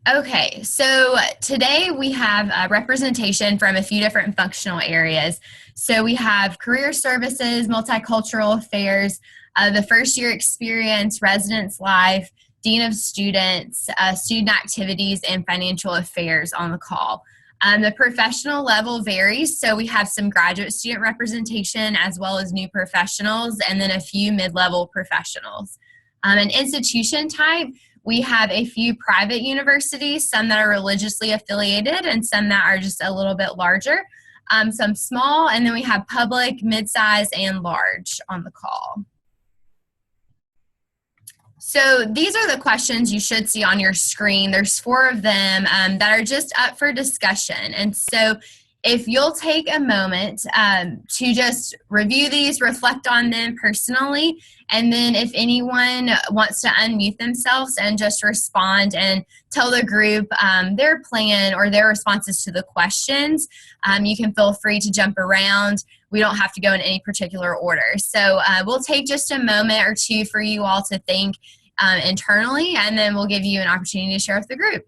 Okay, so today we have representation from a few different functional areas. So we have career services, multicultural affairs, the first year experience, residence life, dean of students, student activities, and financial affairs on the call. The professional level varies, so we have some graduate student representation as well as new professionals, and then a few mid-level professionals. An institution type, we have a few private universities, some that are religiously affiliated and some that are just a little bit larger, some small, and then we have public, mid-size, and large on the call. So these are the questions you should see on your screen. There's 4 of them that are just up for discussion. And so if you'll take a moment to just review these, reflect on them personally, and then if anyone wants to unmute themselves and just respond and tell the group their plan or their responses to the questions, you can feel free to jump around. We don't have to go in any particular order. So we'll take just a moment or two for you all to think internally, and then we'll give you an opportunity to share with the group.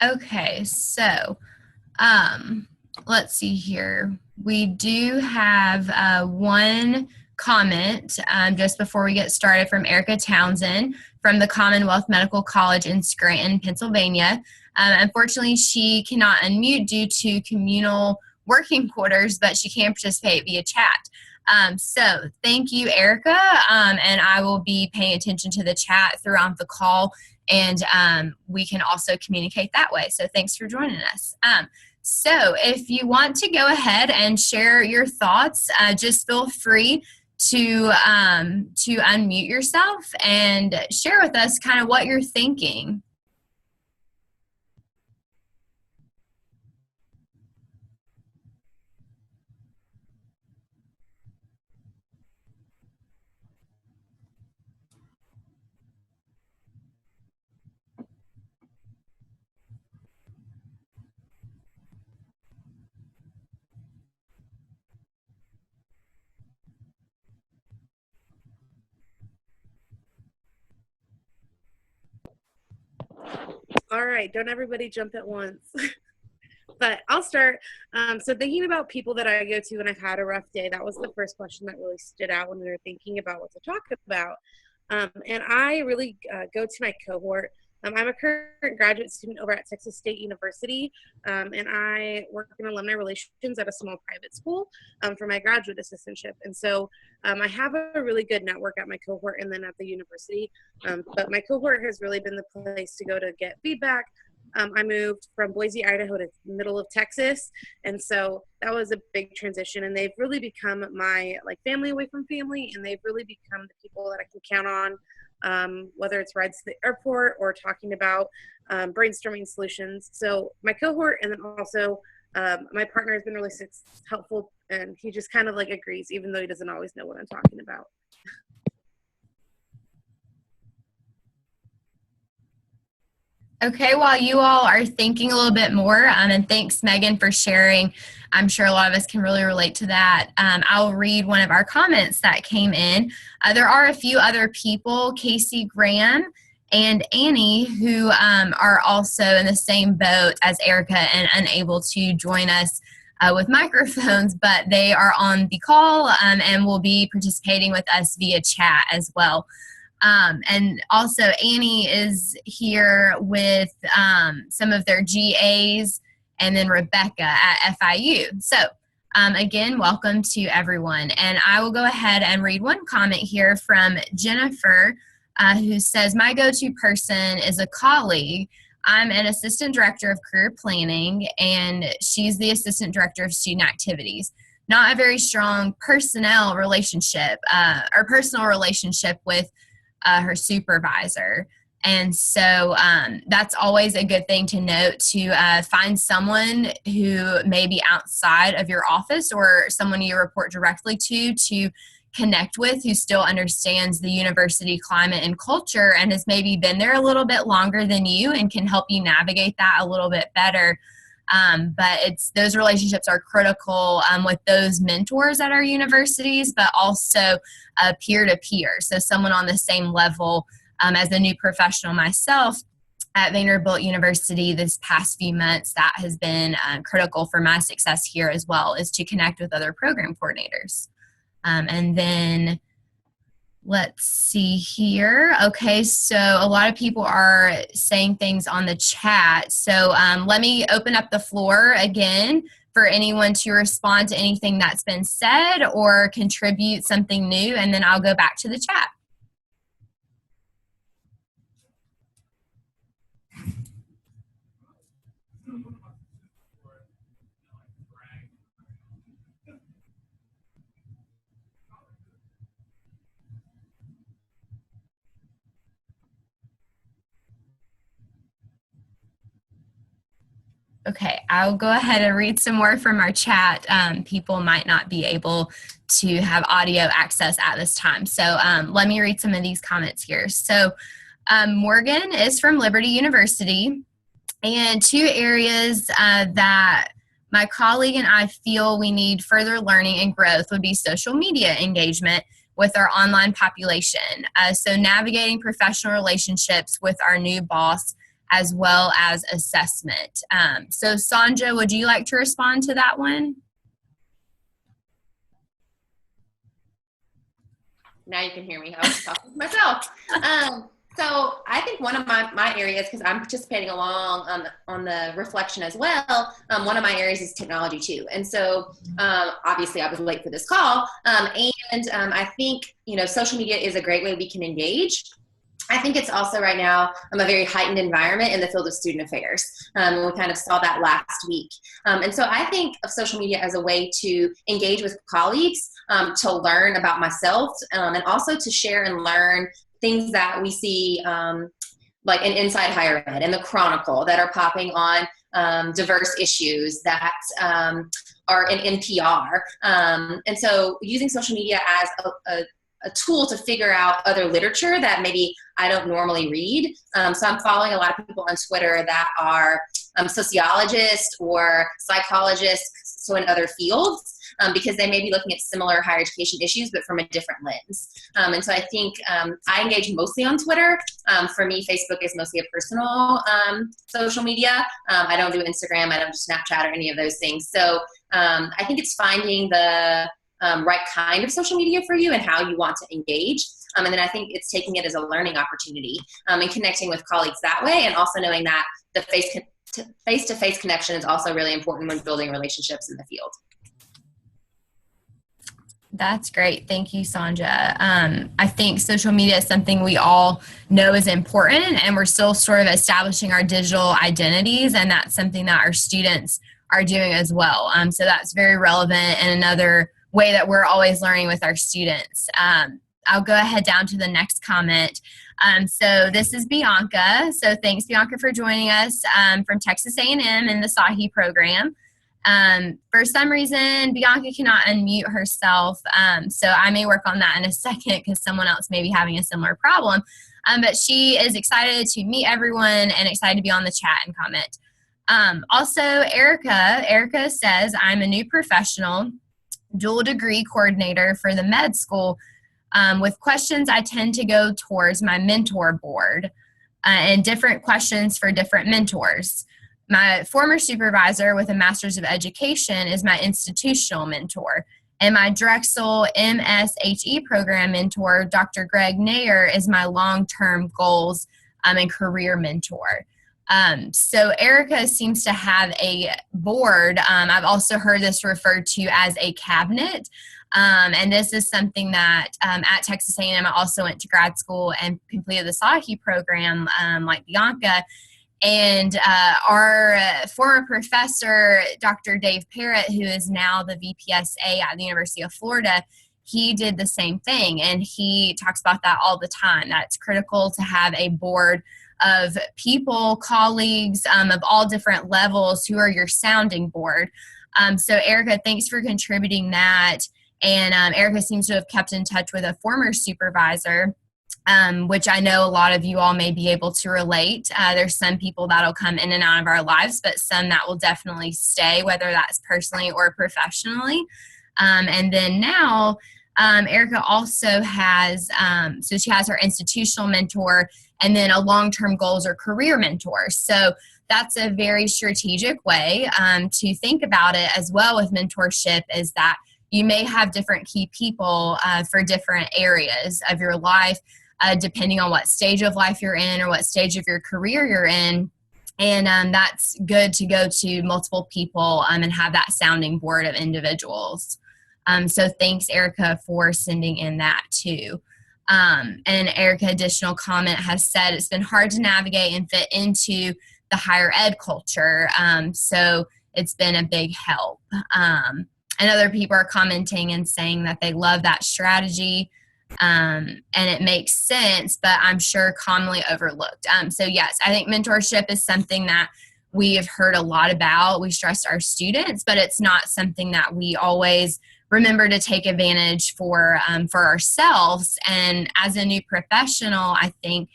Okay, so let's see here. We do have one comment just before we get started from Erica Townsend from the Commonwealth Medical College in Scranton, Pennsylvania. Unfortunately, she cannot unmute due to communal working quarters, but she can participate via chat. So thank you, Erica, and I will be paying attention to the chat throughout the call, and we can also communicate that way. So thanks for joining us. So if you want to go ahead and share your thoughts, just feel free to unmute yourself and share with us kind of what you're thinking. All right, don't everybody jump at once. But I'll start. So thinking about people that I go to when I've had a rough day, that was the first question that really stood out when we were thinking about what to talk about. And I really go to my cohort. I'm a current graduate student over at Texas State University, and I work in alumni relations at a small private school for my graduate assistantship. And so I have a really good network at my cohort and then at the university. But my cohort has really been the place to go to get feedback. I moved from Boise, Idaho to the middle of Texas. And so that was a big transition. And they've really become my family away from family. And they've really become the people that I can count on, whether it's rides to the airport or talking about brainstorming solutions. So my cohort, and then also my partner has been really helpful. And he just kind of agrees, even though he doesn't always know what I'm talking about. Okay, while you all are thinking a little bit more, and thanks, Megan, for sharing. I'm sure a lot of us can really relate to that. I'll read one of our comments that came in. There are a few other people, Casey Graham and Annie, who are also in the same boat as Erica and unable to join us with microphones, but they are on the call and will be participating with us via chat as well. And also Annie is here with some of their GAs, and then Rebecca at FIU. So again, welcome to everyone. And I will go ahead and read one comment here from Jennifer, who says, my go-to person is a colleague. I'm an assistant director of career planning, and she's the assistant director of student activities. Not a very strong personnel relationship or personal relationship with her supervisor. And so that's always a good thing to note, to find someone who may be outside of your office or someone you report directly to connect with, who still understands the university climate and culture and has maybe been there a little bit longer than you and can help you navigate that a little bit better. But those relationships are critical with those mentors at our universities, but also peer-to-peer. So someone on the same level as a new professional myself at Vanderbilt University this past few months, that has been critical for my success here as well, is to connect with other program coordinators. And then let's see here. Okay, so a lot of people are saying things on the chat. So let me open up the floor again for anyone to respond to anything that's been said or contribute something new, and then I'll go back to the chat. Okay, I'll go ahead and read some more from our chat. People might not be able to have audio access at this time. So let me read some of these comments here. So Morgan is from Liberty University, and 2 areas that my colleague and I feel we need further learning and growth would be social media engagement with our online population. So navigating professional relationships with our new boss, as well as assessment. So Sonja, would you like to respond to that one? Now you can hear me. I was talking to myself. So I think one of my areas, because I'm participating along on the reflection as well, one of my areas is technology too. And so obviously I was late for this call. I think, social media is a great way we can engage. I think it's also right now a very heightened environment in the field of student affairs. We kind of saw that last week. And so I think of social media as a way to engage with colleagues, to learn about myself, and also to share and learn things that we see like in Inside Higher Ed and the Chronicle that are popping on diverse issues that are in NPR. And so using social media as a tool to figure out other literature that maybe I don't normally read. So I'm following a lot of people on Twitter that are sociologists or psychologists, so in other fields, because they may be looking at similar higher education issues, but from a different lens. And so I think I engage mostly on Twitter. For me, Facebook is mostly a personal social media. I don't do Instagram, I don't do Snapchat or any of those things. So I think it's finding the right kind of social media for you and how you want to engage. And then I think it's taking it as a learning opportunity and connecting with colleagues that way, and also knowing that the face-to-face connection is also really important when building relationships in the field. That's great. Thank you, Sonja. I think social media is something we all know is important, and we're still sort of establishing our digital identities, and that's something that our students are doing as well. So that's very relevant, and another way that we're always learning with our students. I'll go ahead down to the next comment. So this is Bianca. So thanks, Bianca, for joining us from Texas A&M in the SAHI program. For some reason, Bianca cannot unmute herself, so I may work on that in a second because someone else may be having a similar problem. But she is excited to meet everyone and excited to be on the chat and comment. Also, Erica says, I'm a new professional, dual degree coordinator for the med school. With questions, I tend to go towards my mentor board and different questions for different mentors. my former supervisor with a master's of education is my institutional mentor. And my Drexel MSHE program mentor, Dr. Greg Nair, is my long-term goals and career mentor. So Erica seems to have a board. I've also heard this referred to as a cabinet. And this is something that at Texas A&M, I also went to grad school and completed the SAHI program like Bianca. And our former professor, Dr. Dave Parrott, who is now the VPSA at the University of Florida, he did the same thing. And he talks about that all the time, that it's critical to have a board of people, colleagues of all different levels who are your sounding board. So Erica, thanks for contributing that. And Erica seems to have kept in touch with a former supervisor, which I know a lot of you all may be able to relate. There's some people that'll come in and out of our lives, but some that will definitely stay, whether that's personally or professionally. And then now, Erica also has, so she has her institutional mentor and then a long-term goals or career mentor. So that's a very strategic way to think about it as well with mentorship, is that you may have different key people for different areas of your life, depending on what stage of life you're in or what stage of your career you're in. And that's good to go to multiple people and have that sounding board of individuals. So thanks, Erica, for sending in that too. And Erica, additional comment, has said it's been hard to navigate and fit into the higher ed culture. So it's been a big help. And other people are commenting and saying that they love that strategy. And it makes sense, but I'm sure commonly overlooked. So yes, I think mentorship is something that we have heard a lot about. We stress our students, but it's not something that we always remember to take advantage for ourselves. And as a new professional, I think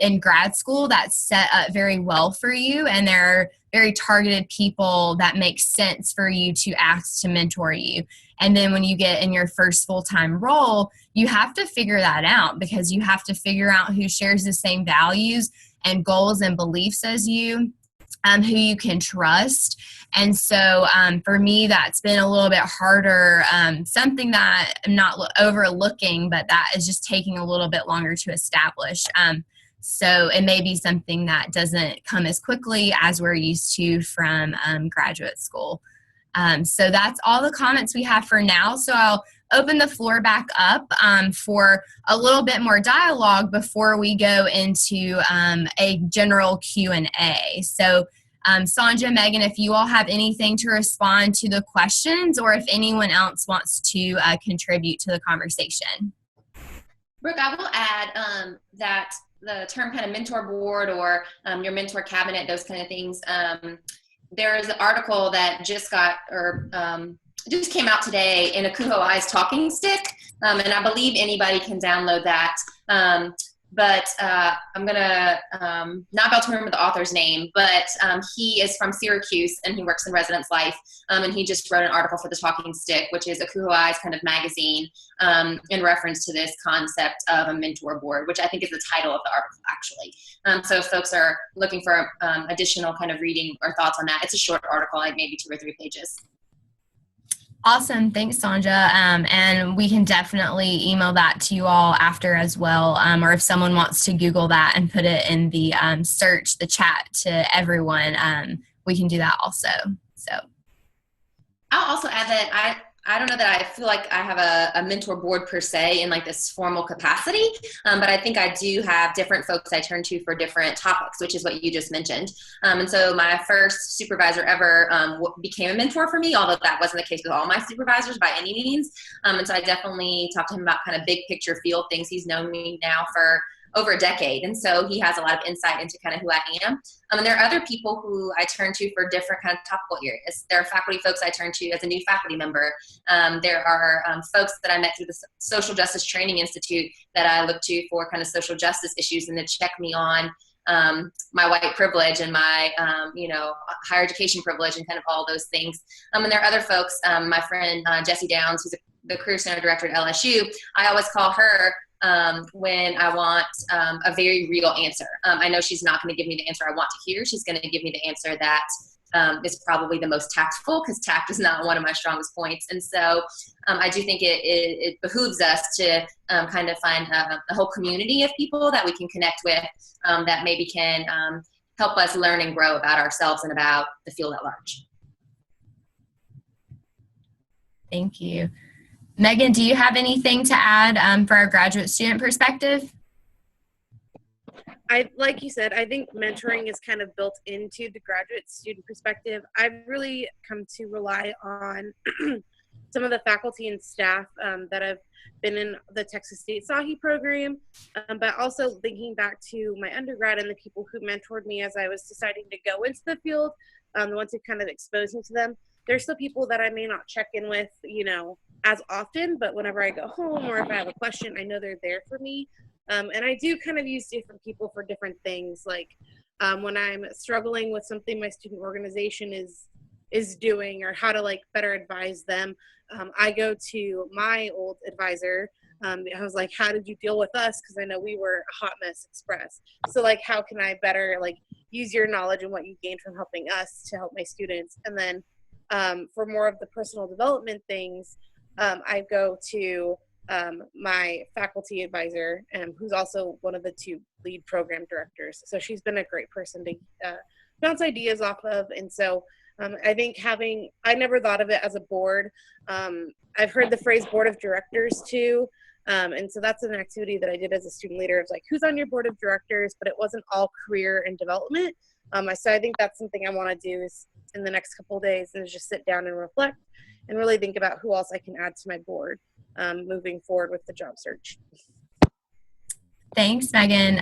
in grad school, that's set up very well for you. And there are very targeted people that make sense for you to ask to mentor you. And then when you get in your first full-time role, you have to figure that out, because you have to figure out who shares the same values and goals and beliefs as you, who you can trust. And so for me, that's been a little bit harder, something that I'm not overlooking, but that is just taking a little bit longer to establish. So it may be something that doesn't come as quickly as we're used to from graduate school. So that's all the comments we have for now. So I'll open the floor back up for a little bit more dialogue before we go into a general Q&A. So Sonja, Megan, if you all have anything to respond to the questions, or if anyone else wants to contribute to the conversation. Brooke, I will add that the term kind of mentor board or your mentor cabinet, those kind of things. There is an article that just just came out today in Akuho I's Talking Stick, and I believe anybody can download that. But I'm gonna not be able to remember the author's name, but he is from Syracuse and he works in residence life, and he just wrote an article for the Talking Stick, which is Akuho I's kind of magazine, in reference to this concept of a mentor board, which I think is the title of the article actually. So if folks are looking for additional kind of reading or thoughts on that, it's a short article, like maybe 2 or 3 pages. Awesome. Thanks, Sonja. And we can definitely email that to you all after as well. Or if someone wants to Google that and put it in the search, the chat to everyone, we can do that also. So I'll also add that I don't know that I feel like I have a mentor board per se in like this formal capacity, but I think I do have different folks I turn to for different topics, which is what you just mentioned. And so my first supervisor ever became a mentor for me, although that wasn't the case with all my supervisors by any means. And so I definitely talked to him about kind of big picture field things. He's known me now for over a decade. And so he has a lot of insight into kind of who I am. And there are other people who I turn to for different kind of topical areas. There are faculty folks I turn to as a new faculty member. There are folks that I met through the Social Justice Training Institute that I look to for kind of social justice issues and to check me on my white privilege and my, higher education privilege and kind of all those things. And there are other folks, my friend Jessie Downs, who's the Career Center Director at LSU, I always call her when I want a very real answer. I know she's not going to give me the answer I want to hear. She's going to give me the answer that is probably the most tactful, because tact is not one of my strongest points. And so I do think it behooves us to kind of find a whole community of people that we can connect with, that maybe can help us learn and grow about ourselves and about the field at large. Thank you. Megan, do you have anything to add for our graduate student perspective? Like you said, I think mentoring is kind of built into the graduate student perspective. I've really come to rely on some of the faculty and staff that have been in the Texas State SAHI program, but also thinking back to my undergrad and the people who mentored me as I was deciding to go into the field, the ones who kind of exposed me to them. There's still people that I may not check in with, as often, but whenever I go home or if I have a question, I know they're there for me. And I do kind of use different people for different things. Like when I'm struggling with something my student organization is doing, or how to better advise them, I go to my old advisor. I was like, how did you deal with us? Because I know we were a hot mess express. So how can I better use your knowledge and what you gained from helping us to help my students? And then for more of the personal development things, I go to my faculty advisor, who's also one of the 2 lead program directors. So she's been a great person to bounce ideas off of. And so I think I never thought of it as a board. I've heard the phrase board of directors too. And so that's an activity that I did as a student leader. It was who's on your board of directors, but it wasn't all career and development. So I think that's something I want to do is in the next couple of days, is just sit down and reflect and really think about who else I can add to my board moving forward with the job search. Thanks, Megan.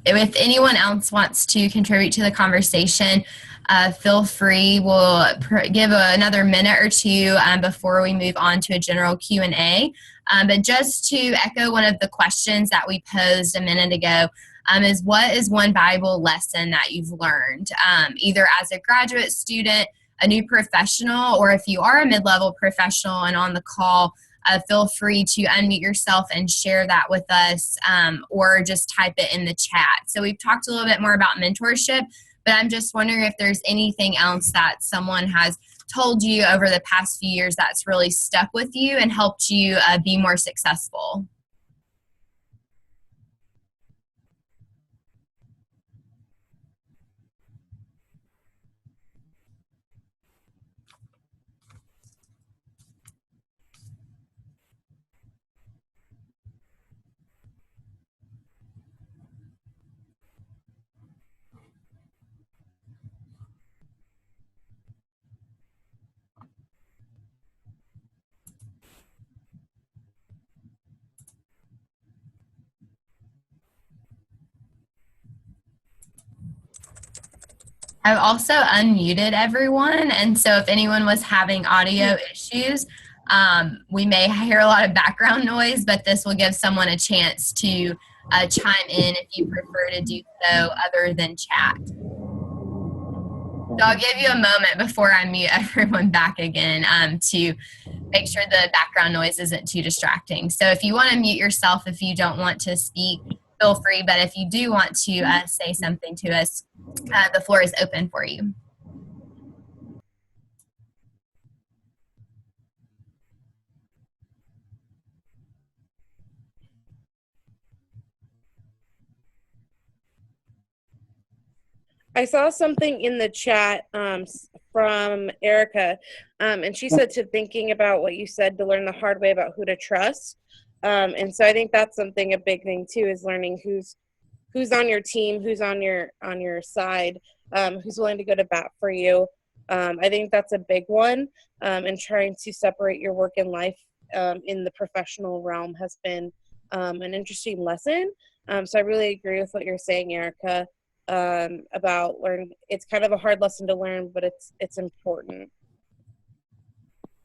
If anyone else wants to contribute to the conversation, feel free. We'll give another minute or 2 before we move on to a general Q&A. But just to echo one of the questions that we posed a minute ago, is what is one valuable lesson that you've learned, either as a graduate student, a new professional, or if you are a mid-level professional and on the call, feel free to unmute yourself and share that with us, or just type it in the chat. So we've talked a little bit more about mentorship, but I'm just wondering if there's anything else that someone has told you over the past few years that's really stuck with you and helped you be more successful. I've also unmuted everyone, and so if anyone was having audio issues, we may hear a lot of background noise, but this will give someone a chance to chime in if you prefer to do so other than chat. So I'll give you a moment before I mute everyone back again to make sure the background noise isn't too distracting. So if you want to mute yourself if you don't want to speak, feel free, but if you do want to say something to us, the floor is open for you. I saw something in the chat from Erica, and she said to thinking about what you said, to learn the hard way about who to trust. And so I think that's something, a big thing too, is learning who's on your team, who's on your side, who's willing to go to bat for you. I think that's a big one, and trying to separate your work and life in the professional realm has been an interesting lesson. So I really agree with what you're saying, Erica, about learning. It's kind of a hard lesson to learn, but it's important.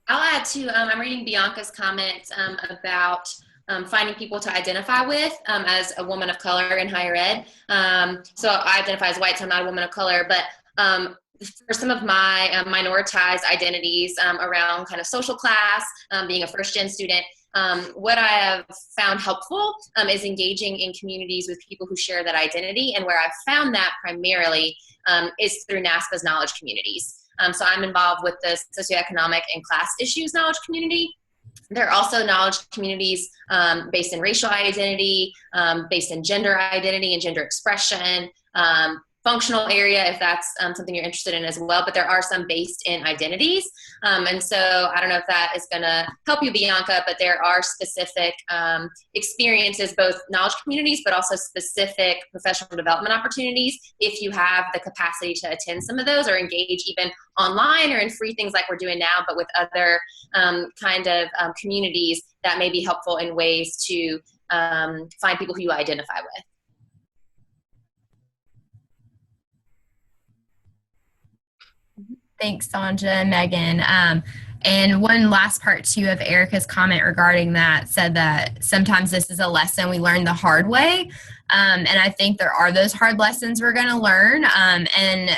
I'll add to, I'm reading Bianca's comments about finding people to identify with as a woman of color in higher ed. So I identify as white, so I'm not a woman of color, but for some of my minoritized identities around kind of social class, being a first-gen student, What I have found helpful is engaging in communities with people who share that identity. And where I've found that primarily is through NASPA's knowledge communities. So I'm involved with the socioeconomic and class issues knowledge community. There are also knowledge communities based in racial identity, based in gender identity and gender expression, functional area, if that's something you're interested in as well, but there are some based in identities. And so I don't know if that is gonna help you, Bianca, but there are specific experiences, both knowledge communities, but also specific professional development opportunities if you have the capacity to attend some of those or engage even online or in free things like we're doing now, but with other communities that may be helpful in ways to find people who you identify with. Thanks, Sonja and Megan. And one last part too of Erica's comment regarding that said that sometimes this is a lesson we learn the hard way. And I think there are those hard lessons we're going to learn. And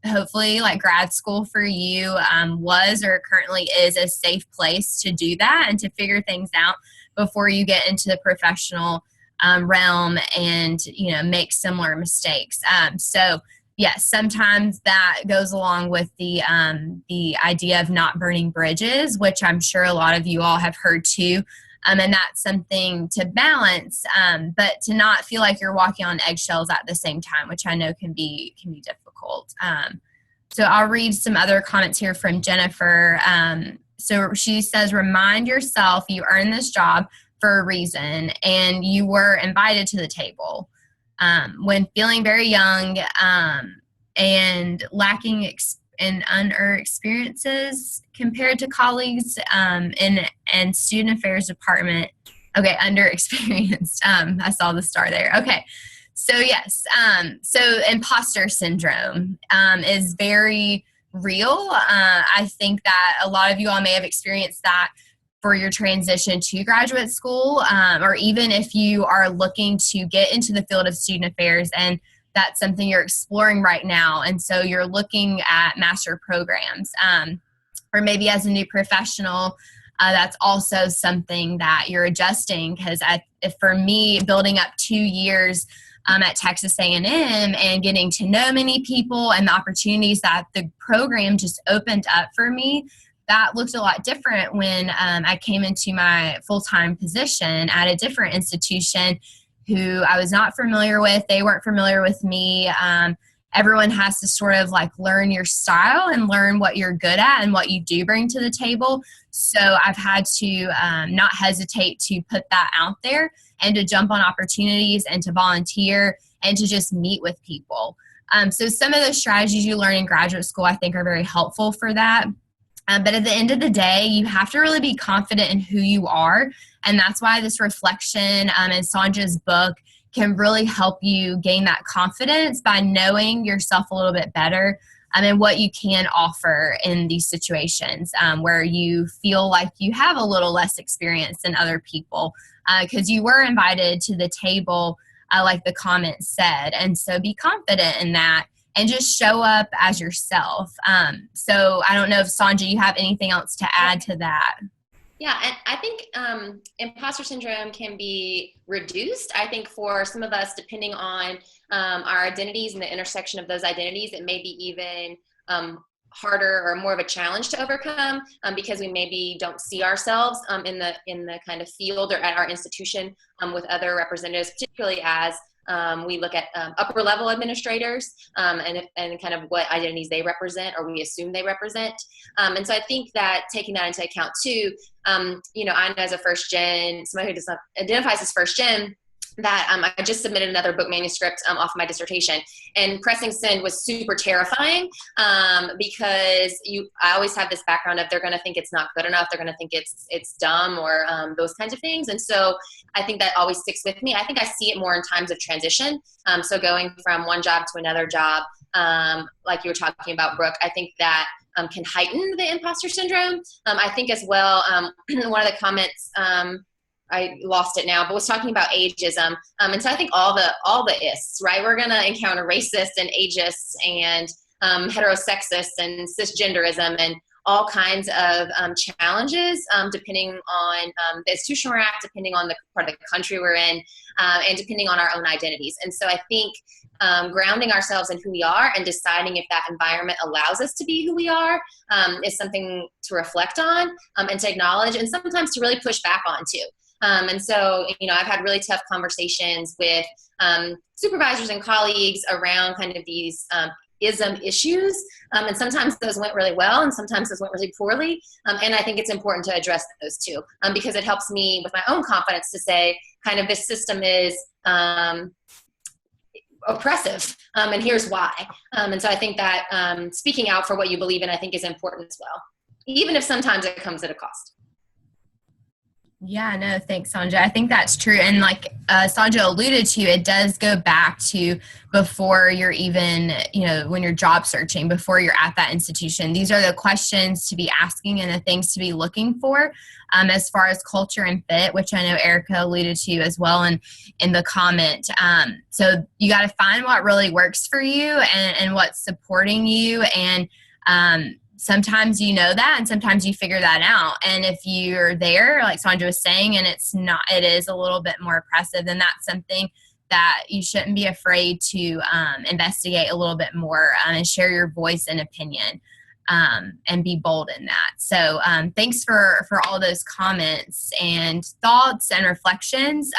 hopefully like grad school for you was or currently is a safe place to do that and to figure things out before you get into the professional realm and, make similar mistakes. So yes, sometimes that goes along with the idea of not burning bridges, which I'm sure a lot of you all have heard too. And that's something to balance, but to not feel like you're walking on eggshells at the same time, which I know can be difficult. So I'll read some other comments here from Jennifer. So she says, remind yourself you earned this job for a reason and you were invited to the table. When feeling very young and lacking in unearned experiences compared to colleagues in student affairs department. Okay, underexperienced. I saw the star there. Okay, so yes. So imposter syndrome is very real. I think that a lot of you all may have experienced that for your transition to graduate school, or even if you are looking to get into the field of student affairs and that's something you're exploring right now. And so you're looking at master programs, or maybe as a new professional, that's also something that you're adjusting. Because for me, building up 2 years at Texas A&M and getting to know many people and the opportunities that the program just opened up for me, that looked a lot different when I came into my full-time position at a different institution who I was not familiar with. They weren't familiar with me. Everyone has to sort of like learn your style and learn what you're good at and what you do bring to the table. So I've had to not hesitate to put that out there and to jump on opportunities and to volunteer and to just meet with people. So some of those strategies you learn in graduate school I think are very helpful for that. But at the end of the day, you have to really be confident in who you are. And that's why this reflection in Sonja's book can really help you gain that confidence by knowing yourself a little bit better and what you can offer in these situations where you feel like you have a little less experience than other people because you were invited to the table like the comment said. And so be confident in that. And just show up as yourself. So I don't know if Sonja, you have anything else to add to that? Yeah, and I think imposter syndrome can be reduced. I think for some of us, depending on our identities and the intersection of those identities, it may be even harder or more of a challenge to overcome because we maybe don't see ourselves in the kind of field or at our institution with other representatives, particularly as we look at upper level administrators and kind of what identities they represent or we assume they represent. And so I think that taking that into account too, I know as a first gen, somebody who identifies as first gen, that I just submitted another book manuscript off my dissertation, and pressing send was super terrifying because I always have this background of they're going to think it's not good enough, they're going to think it's dumb or those kinds of things, and so I think that always sticks with me. I think I see it more in times of transition, so going from one job to another job, like you were talking about, Brooke, I think that can heighten the imposter syndrome. I think as well, one of the comments, I lost it now, but was talking about ageism. And so I think all the ists, right? We're going to encounter racist and ageist and heterosexist and cisgenderism and all kinds of challenges depending on the institution we're at, depending on the part of the country we're in, and depending on our own identities. And so I think grounding ourselves in who we are and deciding if that environment allows us to be who we are is something to reflect on and to acknowledge, and sometimes to really push back on too. And so, I've had really tough conversations with supervisors and colleagues around kind of these ism issues. And sometimes those went really well, and sometimes those went really poorly. And I think it's important to address those too, because it helps me with my own confidence to say, kind of, this system is oppressive, and here's why. And so I think that speaking out for what you believe in, I think, is important as well, even if sometimes it comes at a cost. Yeah, no, thanks, Sonja. I think that's true. And like Sonja alluded to, it does go back to before you're even, when you're job searching, before you're at that institution. These are the questions to be asking and the things to be looking for as far as culture and fit, which I know Erica alluded to as well in the comment. So you got to find what really works for you and what's supporting you. And sometimes you know that, and sometimes you figure that out. And if you're there, like Sonja was saying, and it is a little bit more oppressive, then that's something that you shouldn't be afraid to investigate a little bit more and share your voice and opinion and be bold in that. So thanks for all those comments and thoughts and reflections.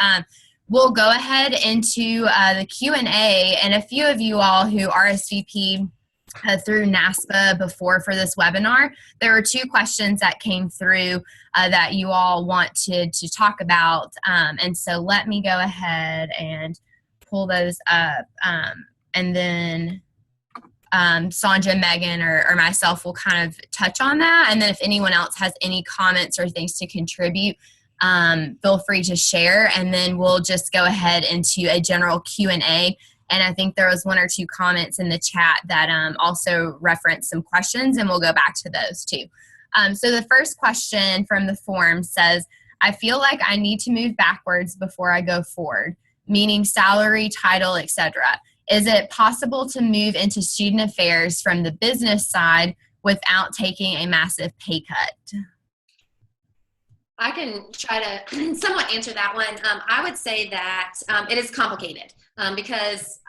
We'll go ahead into the Q&A, and a few of you all who RSVP'd through NASPA before for this webinar, there were 2 questions that came through that you all want to talk about. And so let me go ahead and pull those up. And then Sonja, Megan, or myself will kind of touch on that. And then if anyone else has any comments or things to contribute, feel free to share. And then we'll just go ahead into a general Q&A. And I think there was 1 or 2 comments in the chat that also referenced some questions, and we'll go back to those too. So the first question from the forum says, I feel like I need to move backwards before I go forward, meaning salary, title, etc. Is it possible to move into student affairs from the business side without taking a massive pay cut? I can try to somewhat answer that one. I would say that it is complicated because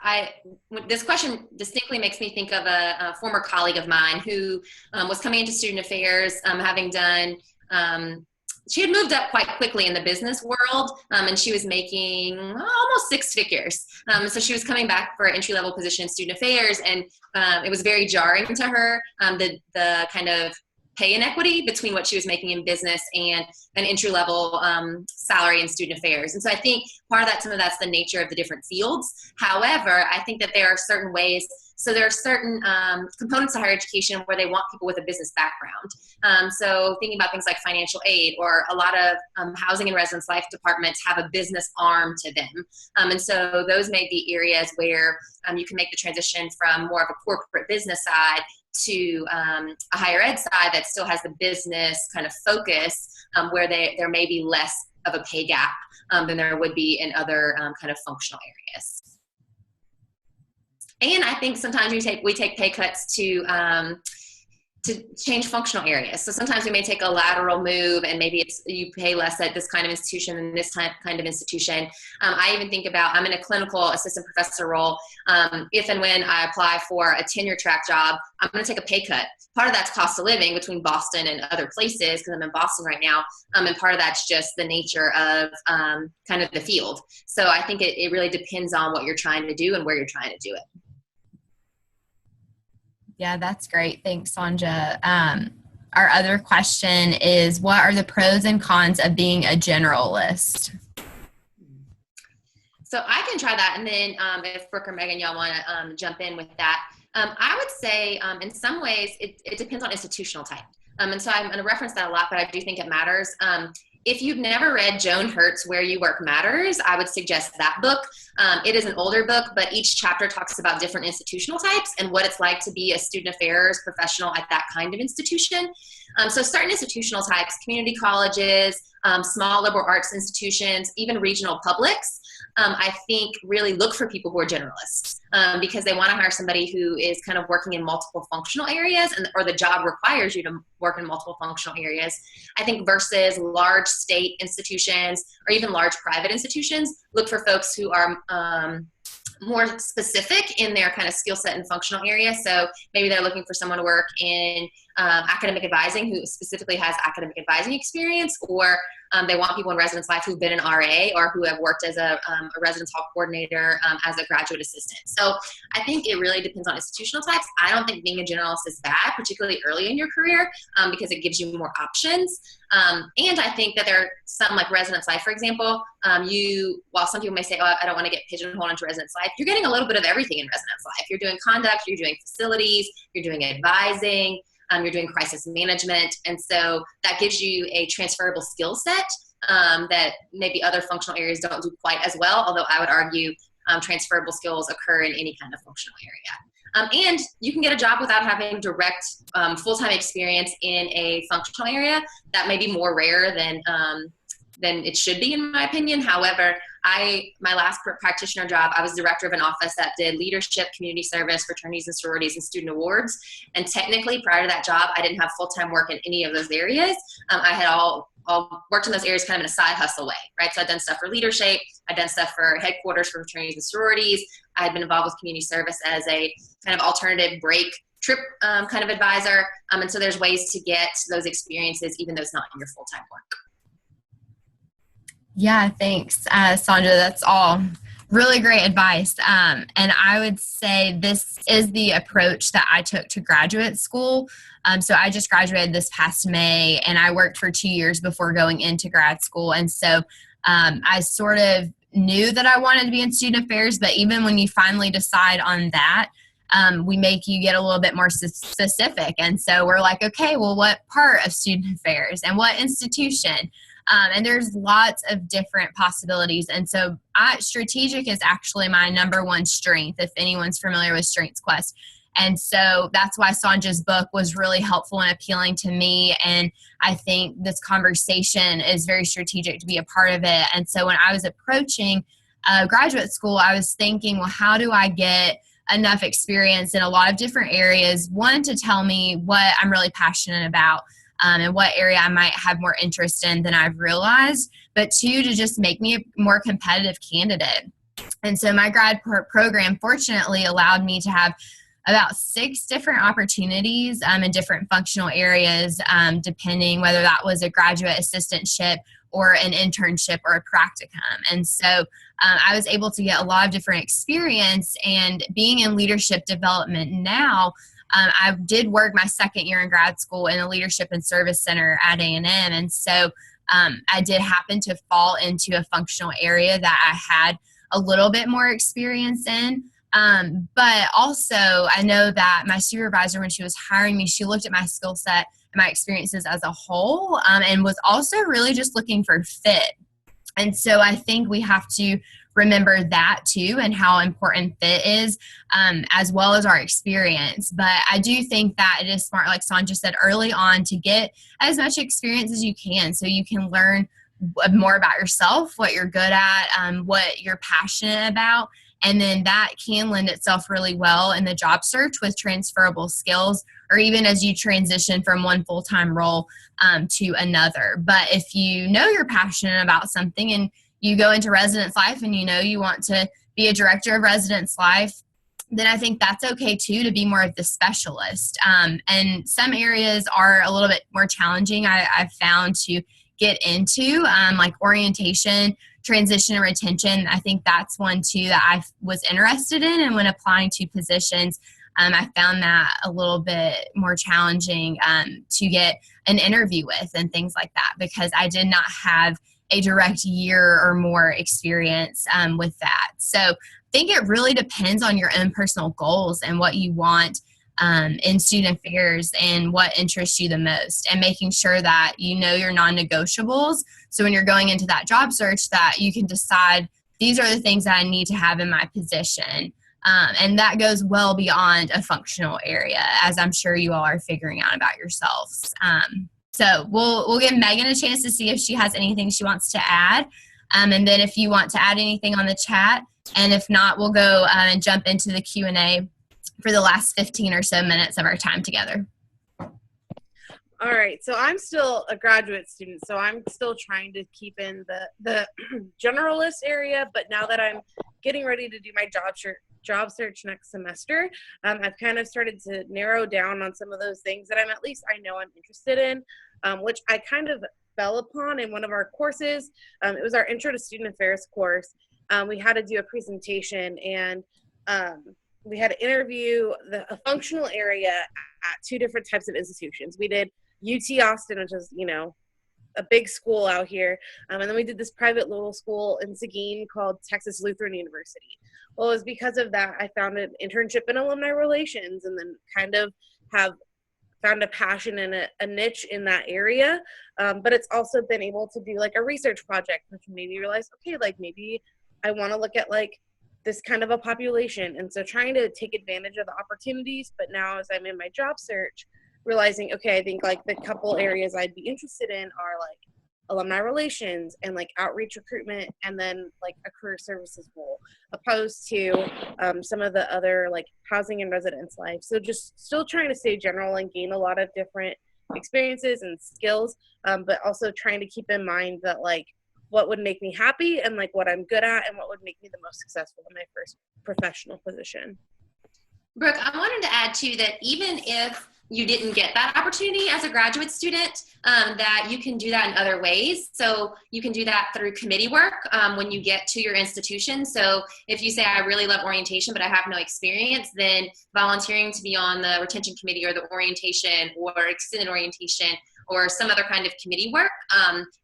this question distinctly makes me think of a former colleague of mine who was coming into student affairs, having done, she had moved up quite quickly in the business world, and she was making almost 6 figures. So she was coming back for an entry-level position in student affairs, and it was very jarring to her, the kind of pay inequity between what she was making in business and an entry-level salary in student affairs. And so I think part of that, some of that's the nature of the different fields. However, I think that there are certain ways, so there are certain components of higher education where they want people with a business background. So thinking about things like financial aid, or a lot of housing and residence life departments have a business arm to them. And so those may be areas where you can make the transition from more of a corporate business side to a higher ed side that still has the business kind of focus, where there may be less of a pay gap than there would be in other kind of functional areas. And I think sometimes we take pay cuts to change functional areas. So sometimes we may take a lateral move, and maybe you pay less at this kind of institution than this kind of institution. I even think about, I'm in a clinical assistant professor role. If and when I apply for a tenure track job, I'm going to take a pay cut. Part of that's cost of living between Boston and other places, because I'm in Boston right now. And part of that's just the nature of kind of the field. So I think it really depends on what you're trying to do and where you're trying to do it. Yeah, that's great. Thanks, Sonja. Our other question is, what are the pros and cons of being a generalist? So I can try that, and then if Brooke or Megan, y'all want to jump in with that. I would say in some ways it depends on institutional type. And so I'm going to reference that a lot, but I do think it matters. If you've never read Joan Hurt's Where You Work Matters, I would suggest that book. It is an older book, but each chapter talks about different institutional types and what it's like to be a student affairs professional at that kind of institution. So certain institutional types, community colleges, small liberal arts institutions, even regional publics, I think really look for people who are generalists. because they want to hire somebody who is kind of working in multiple functional areas, or the job requires you to work in multiple functional areas. I think versus large state institutions or even large private institutions look for folks who are more specific in their kind of skill set and functional area. So maybe they're looking for someone to work in academic advising who specifically has academic advising experience, or they want people in residence life who've been an RA or who have worked as a residence hall coordinator as a graduate assistant. So I think it really depends on institutional types. I don't think being a generalist is bad, particularly early in your career, because it gives you more options. And I think that there are some, like residence life, for example, while some people may say, oh, I don't want to get pigeonholed into residence life, you're getting a little bit of everything in residence life. You're doing conduct, you're doing facilities, you're doing advising, you're doing crisis management. And so that gives you a transferable skill set that maybe other functional areas don't do quite as well, although I would argue transferable skills occur in any kind of functional area. And you can get a job without having direct full-time experience in a functional area. That may be more rare than it should be, in my opinion. However, my last practitioner job, I was director of an office that did leadership, community service, fraternities and sororities, and student awards. And technically, prior to that job, I didn't have full-time work in any of those areas. I had all worked in those areas kind of in a side hustle way, right? So I'd done stuff for leadership, I'd done stuff for headquarters for fraternities and sororities. I had been involved with community service as a kind of alternative break trip kind of advisor. And so there's ways to get those experiences, even though it's not in your full-time work. Yeah, thanks, Sonja. That's all really great advice. And I would say this is the approach that I took to graduate school. So I just graduated this past May, and I worked for 2 years before going into grad school. And so I sort of knew that I wanted to be in student affairs, but even when you finally decide on that, we make you get a little bit more specific. And so we're like, okay, well, what part of student affairs and what institution? And there's lots of different possibilities. And so strategic is actually my number one strength, if anyone's familiar with Strengths Quest. And so that's why Sonja's book was really helpful and appealing to me. And I think this conversation is very strategic to be a part of it. And so when I was approaching graduate school, I was thinking, well, how do I get enough experience in a lot of different areas? One, to tell me what I'm really passionate about, and what area I might have more interest in than I've realized, but two, to just make me a more competitive candidate. And so my grad program fortunately allowed me to have about 6 different opportunities in different functional areas, depending whether that was a graduate assistantship or an internship or a practicum. And so I was able to get a lot of different experience, and being in leadership development now, I did work my second year in grad school in a leadership and service center at A&M. And so I did happen to fall into a functional area that I had a little bit more experience in. But also I know that my supervisor, when she was hiring me, she looked at my skill set and my experiences as a whole, and was also really just looking for fit. And so I think we have to remember that too, and how important fit is, as well as our experience. But I do think that it is smart, like Sonja said early on, to get as much experience as you can, so you can learn more about yourself, what you're good at, what you're passionate about. And then that can lend itself really well in the job search with transferable skills, or even as you transition from one full-time role to another. But if you know you're passionate about something and you go into residence life and you know you want to be a director of residence life, then I think that's okay too, to be more of the specialist. And some areas are a little bit more challenging, I've found, to get into, like orientation, transition, and retention. I think that's one too that I was interested in, and when applying to positions, I found that a little bit more challenging to get an interview with and things like that, because I did not have a direct year or more experience with that. So I think it really depends on your own personal goals and what you want in student affairs and what interests you the most, and making sure that you know your non-negotiables. So when you're going into that job search, that you can decide, these are the things that I need to have in my position. And that goes well beyond a functional area, as I'm sure you all are figuring out about yourselves. So we'll give Megan a chance to see if she has anything she wants to add. And then if you want to add anything on the chat, And if not, we'll go and jump into the Q&A for the last 15 or so minutes of our time together. All right, so I'm still a graduate student, so I'm still trying to keep in the generalist area, but now that I'm getting ready to do my job search next semester, I've kind of started to narrow down on some of those things that I know I'm interested in, which I kind of fell upon in one of our courses. It was our Intro to Student Affairs course. We had to do a presentation, and we had to interview a functional area at 2 different types of institutions. We did UT Austin, which is, a big school out here. And then we did this private little school in Seguin called Texas Lutheran University. Well, it was because of that I found an internship in alumni relations, and then kind of have found a passion and a niche in that area. But it's also been able to do like a research project, which made me realize, okay, like maybe I want to look at like this kind of a population. And so trying to take advantage of the opportunities, but now as I'm in my job search, realizing, okay, I think like the couple areas I'd be interested in are like alumni relations and like outreach recruitment, and then like a career services role, opposed to some of the other like housing and residence life. So just still trying to stay general and gain a lot of different experiences and skills, but also trying to keep in mind that like what would make me happy and like what I'm good at and what would make me the most successful in my first professional position. Brooke, I wanted to add too that even if you didn't get that opportunity as a graduate student, that you can do that in other ways. So you can do that through committee work when you get to your institution. So if you say, I really love orientation, but I have no experience, then volunteering to be on the retention committee or the orientation or extended orientation or some other kind of committee work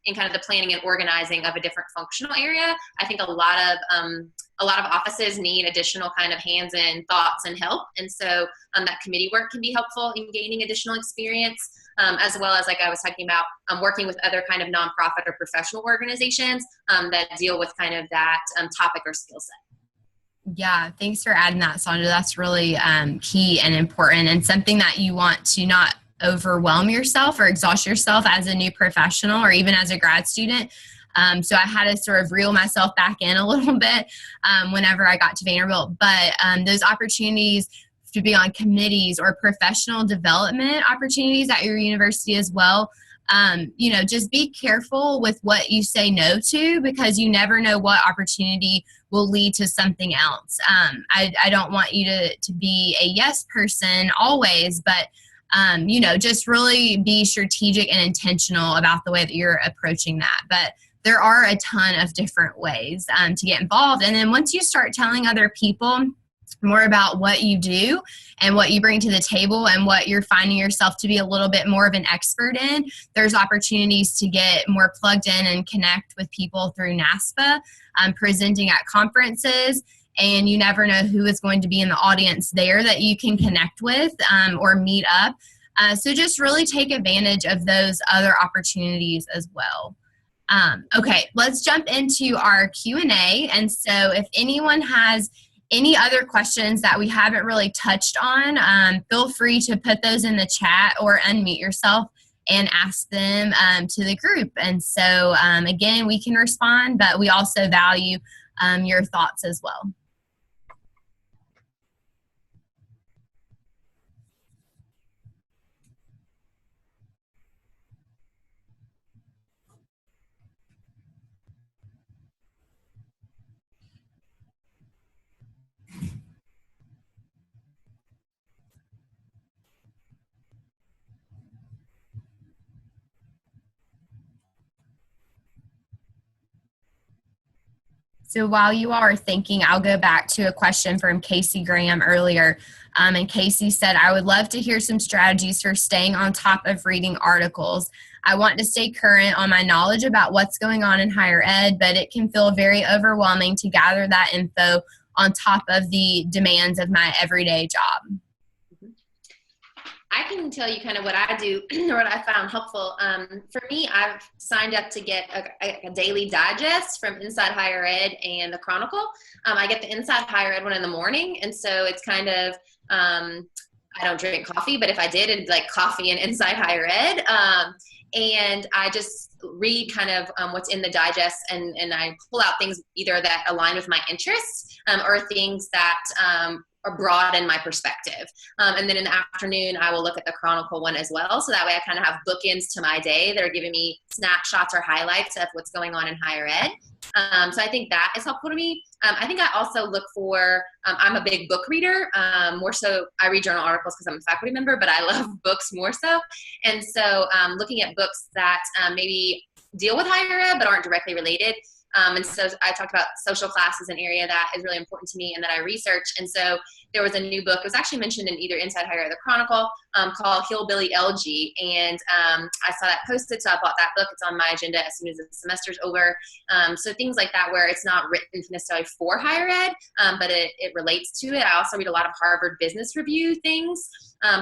in kind of the planning and organizing of a different functional area. I think a lot of offices need additional kind of hands-in thoughts and help. And so that committee work can be helpful in gaining additional experience, as well as, like I was talking about, working with other kind of nonprofit or professional organizations that deal with kind of that topic or skill set. Yeah, thanks for adding that, Sonja. That's really key and important, and something that you want to not overwhelm yourself or exhaust yourself as a new professional or even as a grad student. So I had to sort of reel myself back in a little bit whenever I got to Vanderbilt. But those opportunities to be on committees or professional development opportunities at your university as well, just be careful with what you say no to, because you never know what opportunity will lead to something else. I don't want you to be a yes person always, but just really be strategic and intentional about the way that you're approaching that. But there are a ton of different ways to get involved. And then once you start telling other people more about what you do and what you bring to the table and what you're finding yourself to be a little bit more of an expert in, there's opportunities to get more plugged in and connect with people through NASPA, presenting at conferences. And you never know who is going to be in the audience there that you can connect with or meet up. So just really take advantage of those other opportunities as well. Okay, let's jump into our Q&A. And so if anyone has any other questions that we haven't really touched on, feel free to put those in the chat or unmute yourself and ask them to the group. And so again, we can respond, but we also value your thoughts as well. So while you are thinking, I'll go back to a question from Casey Graham earlier. And Casey said, I would love to hear some strategies for staying on top of reading articles. I want to stay current on my knowledge about what's going on in higher ed, but it can feel very overwhelming to gather that info on top of the demands of my everyday job. I can tell you kind of what I do or what I found helpful. For me, I've signed up to get a daily digest from Inside Higher Ed and the Chronicle. I get the Inside Higher Ed one in the morning, and so it's kind of, I don't drink coffee, but if I did, it'd be like coffee and Inside Higher Ed. And I just read kind of what's in the digest, and I pull out things either that align with my interests or things that or broaden my perspective. And then in the afternoon, I will look at the Chronicle one as well. So that way I kind of have bookends to my day that are giving me snapshots or highlights of what's going on in higher ed. So I think that is helpful to me. I think I also look for, I'm a big book reader, more so I read journal articles because I'm a faculty member, but I love books more so. And so looking at books that maybe deal with higher ed but aren't directly related. And so I talked about social class as an area that is really important to me and that I research. And so there was a new book, it was actually mentioned in either Inside Higher Ed or the Chronicle, called Hillbilly LG. And I saw that posted, so I bought that book. It's on my agenda as soon as the semester's over. So things like that where it's not written necessarily for higher ed, but it relates to it. I also read a lot of Harvard Business Review things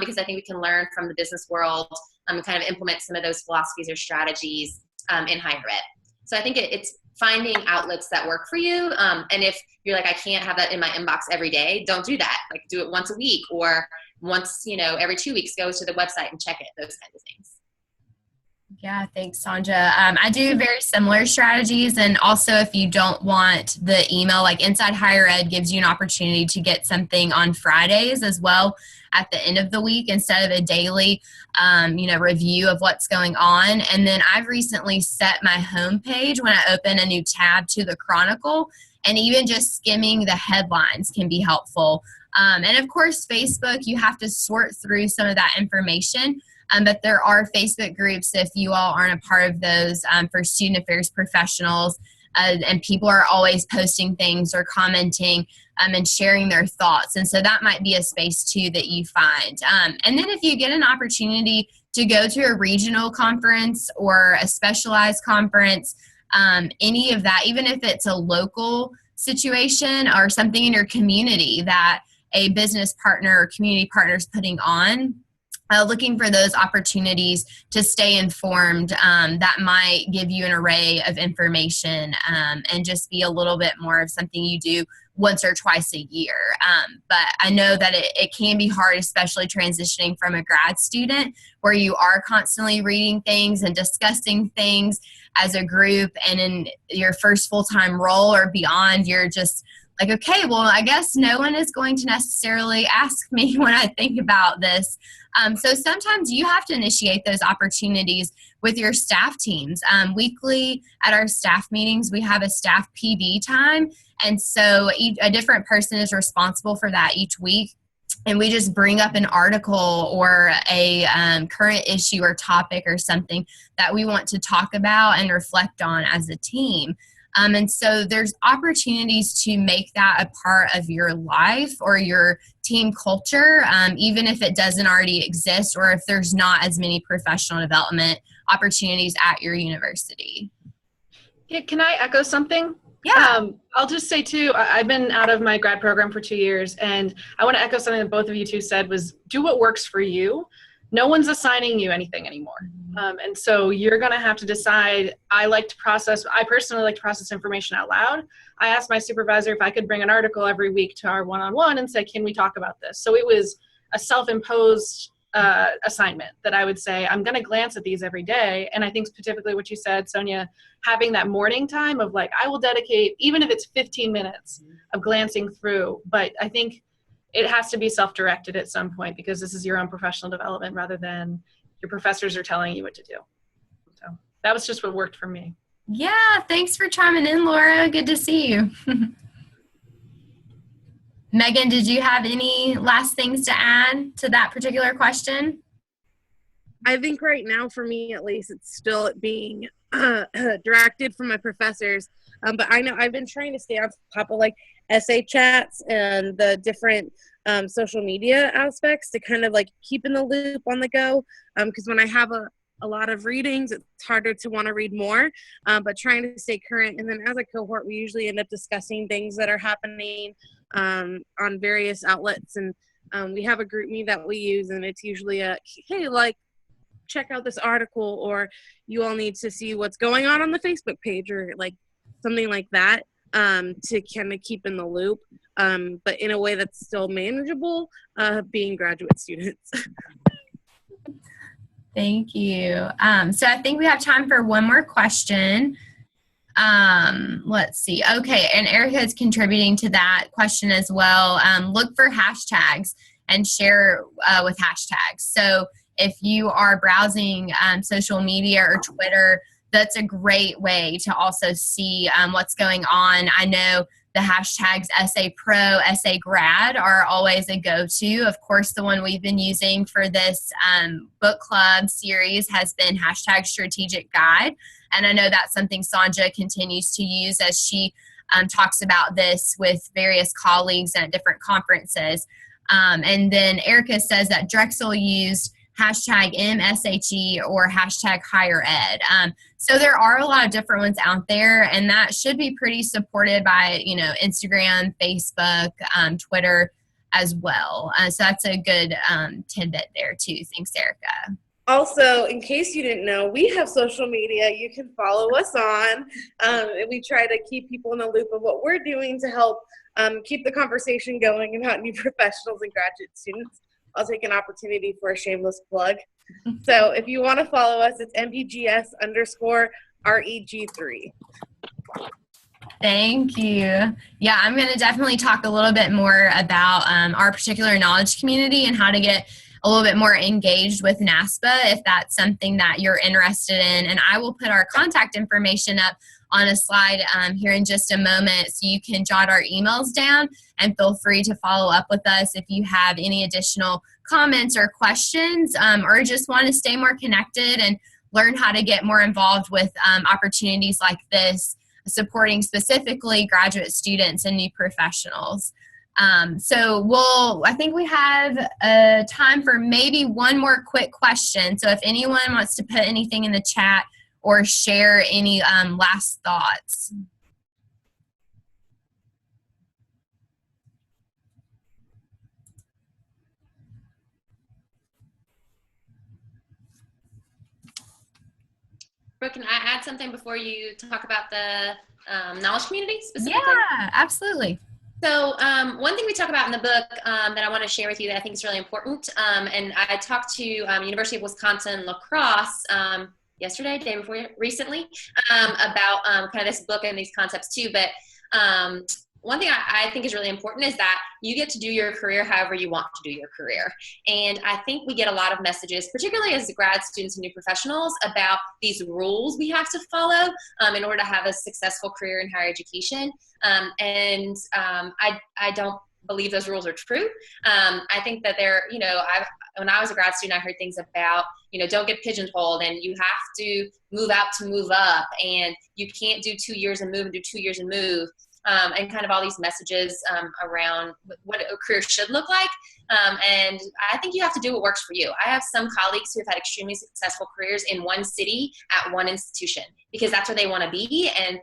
because I think we can learn from the business world and kind of implement some of those philosophies or strategies in higher ed. So I think it's finding outlets that work for you. And if you're like, I can't have that in my inbox every day, don't do that. Like do it once a week or once, every 2 weeks, go to the website and check it, those kinds of things. Yeah, thanks, Sonja. I do very similar strategies. And also, if you don't want the email, like Inside Higher Ed gives you an opportunity to get something on Fridays as well at the end of the week instead of a daily, review of what's going on. And then I've recently set my homepage when I open a new tab to the Chronicle, and even just skimming the headlines can be helpful. And of course, Facebook, you have to sort through some of that information. But there are Facebook groups, if you all aren't a part of those, for student affairs professionals, and people are always posting things or commenting and sharing their thoughts. And so that might be a space too that you find. And then if you get an opportunity to go to a regional conference or a specialized conference, any of that, even if it's a local situation or something in your community that a business partner or community partner is putting on, looking for those opportunities to stay informed, that might give you an array of information and just be a little bit more of something you do once or twice a year. But I know that it can be hard, especially transitioning from a grad student where you are constantly reading things and discussing things as a group, and in your first full-time role or beyond, you're just like, okay, well, I guess no one is going to necessarily ask me when I think about this. So sometimes you have to initiate those opportunities with your staff teams. Weekly at our staff meetings, we have a staff PD time. And so a different person is responsible for that each week. And we just bring up an article or a current issue or topic or something that we want to talk about and reflect on as a team. And so there's opportunities to make that a part of your life or your team culture, even if it doesn't already exist or if there's not as many professional development opportunities at your university. Yeah, can I echo something? Yeah. I'll just say too, I've been out of my grad program for 2 years, and I want to echo something that both of you two said was do what works for you. No one's assigning you anything anymore. And so you're going to have to decide. I personally like to process information out loud. I asked my supervisor if I could bring an article every week to our one-on-one and say, can we talk about this? So it was a self-imposed assignment that I would say, I'm going to glance at these every day. And I think specifically what you said, Sonja, having that morning time of like, I will dedicate, even if it's 15 minutes of glancing through, but I think it has to be self-directed at some point because this is your own professional development rather than your professors are telling you what to do. So that was just what worked for me. Yeah, thanks for chiming in, Laura. Good to see you. Megan, did you have any last things to add to that particular question? I think right now, for me at least, it's still being directed from my professors. But I know I've been trying to stay on top of like essay chats and the different social media aspects to kind of like keep in the loop on the go. Because when I have a lot of readings, it's harder to want to read more, but trying to stay current. And then as a cohort, we usually end up discussing things that are happening on various outlets. And we have a group me that we use, and it's usually hey, like, check out this article, or you all need to see what's going on the Facebook page, or like something like that, to kind of keep in the loop, but in a way that's still manageable, being graduate students. Thank you. So I think we have time for one more question. Let's see. Okay, and Erica is contributing to that question as well. Look for hashtags and share with hashtags. So if you are browsing social media or Twitter, that's a great way to also see what's going on. I know the hashtags #SAPro, #SAGrad are always a go-to. Of course, the one we've been using for this book club series has been #StrategicGuide. And I know that's something Sonja continues to use as she talks about this with various colleagues at different conferences. And then Erica says that Drexel used #MSHE or #HigherEd. So there are a lot of different ones out there, and that should be pretty supported by, Instagram, Facebook, Twitter as well. So that's a good tidbit there too. Thanks, Erica. Also, in case you didn't know, we have social media you can follow us on. And we try to keep people in the loop of what we're doing to help keep the conversation going about new professionals and graduate students. I'll take an opportunity for a shameless plug. So if you want to follow us, it's NPGS_REG3. Thank you. Yeah, I'm going to definitely talk a little bit more about our particular knowledge community and how to get a little bit more engaged with NASPA if that's something that you're interested in. And I will put our contact information up on a slide here in just a moment so you can jot our emails down, and feel free to follow up with us if you have any additional comments or questions, or just want to stay more connected and learn how to get more involved with opportunities like this, supporting specifically graduate students and new professionals. So I think we have time for maybe one more quick question. So if anyone wants to put anything in the chat or share any last thoughts. Brooke, can I add something before you talk about the knowledge community specifically? Yeah, absolutely. So one thing we talk about in the book that I want to share with you that I think is really important, and I talked to University of Wisconsin La Crosse yesterday, day before recently, about kind of this book and these concepts too. But one thing I think is really important is that you get to do your career however you want to do your career. And I think we get a lot of messages, particularly as grad students and new professionals, about these rules we have to follow in order to have a successful career in higher education. I don't believe those rules are true. I think that they're, when I was a grad student, I heard things about, don't get pigeonholed, and you have to move out to move up, and you can't do 2 years and move and do 2 years and move. And kind of all these messages around what a career should look like. And I think you have to do what works for you. I have some colleagues who have had extremely successful careers in one city at one institution because that's where they want to be, and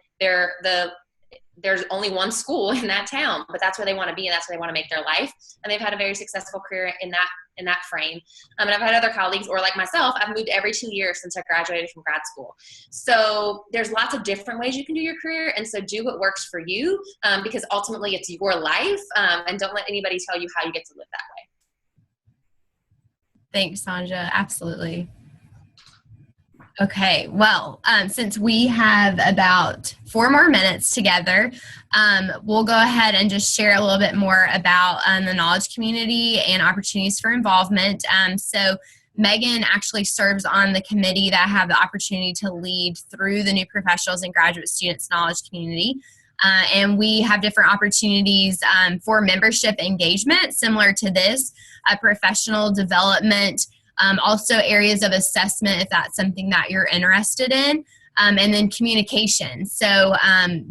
there's only one school in that town, but that's where they want to be, and that's where they want to make their life. And they've had a very successful career in that frame. And I've had other colleagues, or like myself, I've moved every 2 years since I graduated from grad school. So there's lots of different ways you can do your career. And so do what works for you, because ultimately it's your life, and don't let anybody tell you how you get to live that way. Thanks, Sonja. Absolutely. Okay, well, since we have about 4 more minutes together, we'll go ahead and just share a little bit more about the knowledge community and opportunities for involvement. So Megan actually serves on the committee that I have the opportunity to lead through the new professionals and graduate students knowledge community. And we have different opportunities for membership engagement, similar to this, professional development, also areas of assessment if that's something that you're interested in, and then communication. So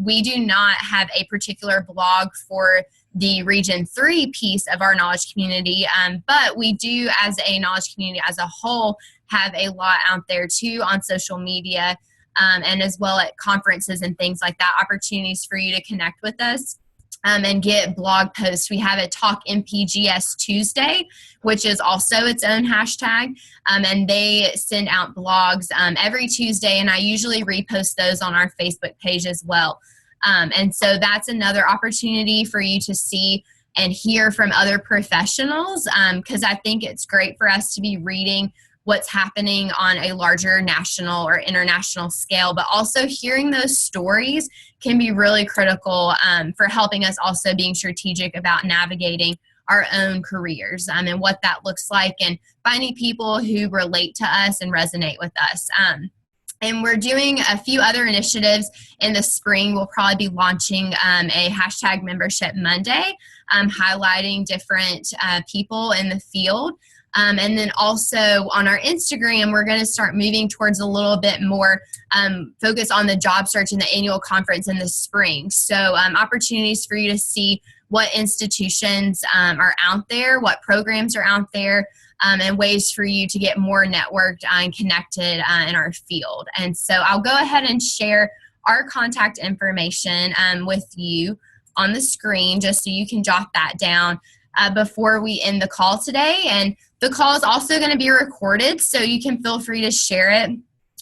we do not have a particular blog for the Region 3 piece of our knowledge community, but we do, as a knowledge community as a whole, have a lot out there too on social media, and as well at conferences and things like that, opportunities for you to connect with us. And get blog posts. We have a Talk NPGS Tuesday, which is also its own hashtag, and they send out blogs every Tuesday, and I usually repost those on our Facebook page as well. And so that's another opportunity for you to see and hear from other professionals, because I think it's great for us to be reading what's happening on a larger national or international scale, but also hearing those stories can be really critical for helping us also being strategic about navigating our own careers and what that looks like, and finding people who relate to us and resonate with us. And we're doing a few other initiatives in the spring. We'll probably be launching a hashtag Membership Monday, highlighting different people in the field. And then also on our Instagram, we're going to start moving towards a little bit more focus on the job search and the annual conference in the spring. So opportunities for you to see what institutions are out there, what programs are out there, and ways for you to get more networked and connected in our field. And so I'll go ahead and share our contact information with you on the screen just so you can jot that down before we end the call today. And the call is also going to be recorded, so you can feel free to share it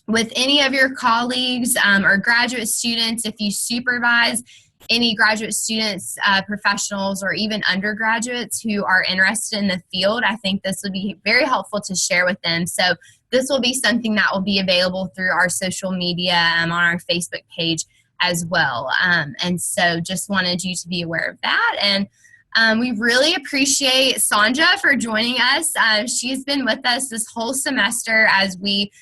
with any of your colleagues or graduate students if you supervise any graduate students, professionals, or even undergraduates who are interested in the field. I think this would be very helpful to share with them. So this will be something that will be available through our social media on our Facebook page as well. And so just wanted you to be aware of that. And we really appreciate Sonja for joining us. She's been with us this whole semester as we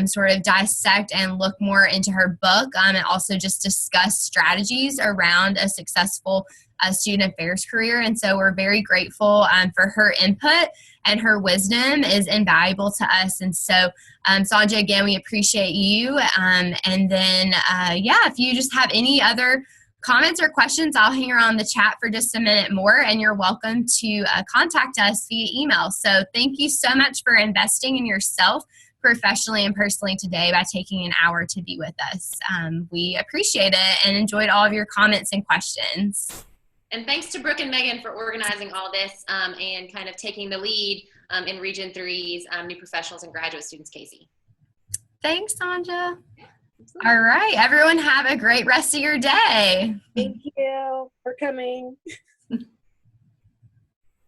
sort of dissect and look more into her book and also just discuss strategies around a successful student affairs career. And so we're very grateful for her input, and her wisdom is invaluable to us. And so Sonja, again, we appreciate you. And then, if you just have any other comments or questions, I'll hang around the chat for just a minute more, and you're welcome to contact us via email. So thank you so much for investing in yourself professionally and personally today by taking an hour to be with us. We appreciate it and enjoyed all of your comments and questions. And thanks to Brooke and Megan for organizing all this and kind of taking the lead in Region 3's new professionals and graduate students, Casey. Thanks, Sonja. All right, everyone have a great rest of your day. Thank you for coming.